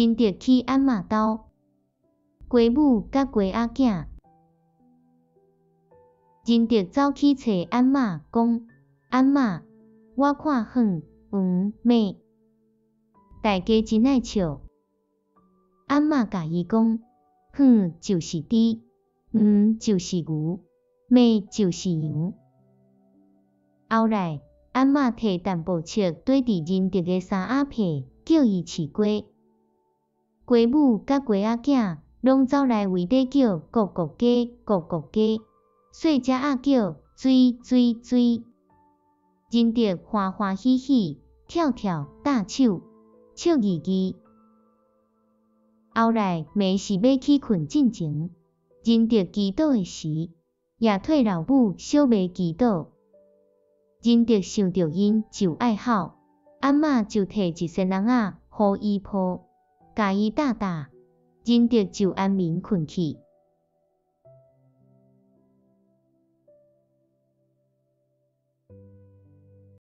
认得去阿嬷兜。鸡母甲鸡仔囝认得走去找阿嬷，讲阿嬷，我看远黄马，大家真爱笑。阿嬷甲伊讲，远就是猪，黄就是牛，马就是羊。后来，阿嬷摕淡薄切缀伫认得的衫仔被，叫伊饲鸡。鸡母甲鸡仔囝拢走来围底叫咕咕鸡，咕咕鸡。细只仔叫水水水，认得欢欢喜喜，跳跳打手，笑吟吟。后来暝是要去困进前，认得祈祷的时，夜退老母小妹祈祷，认得想着因就爱哭，阿嬷就摕一身人仔互伊抱，甲伊搭搭，认得就安眠困去。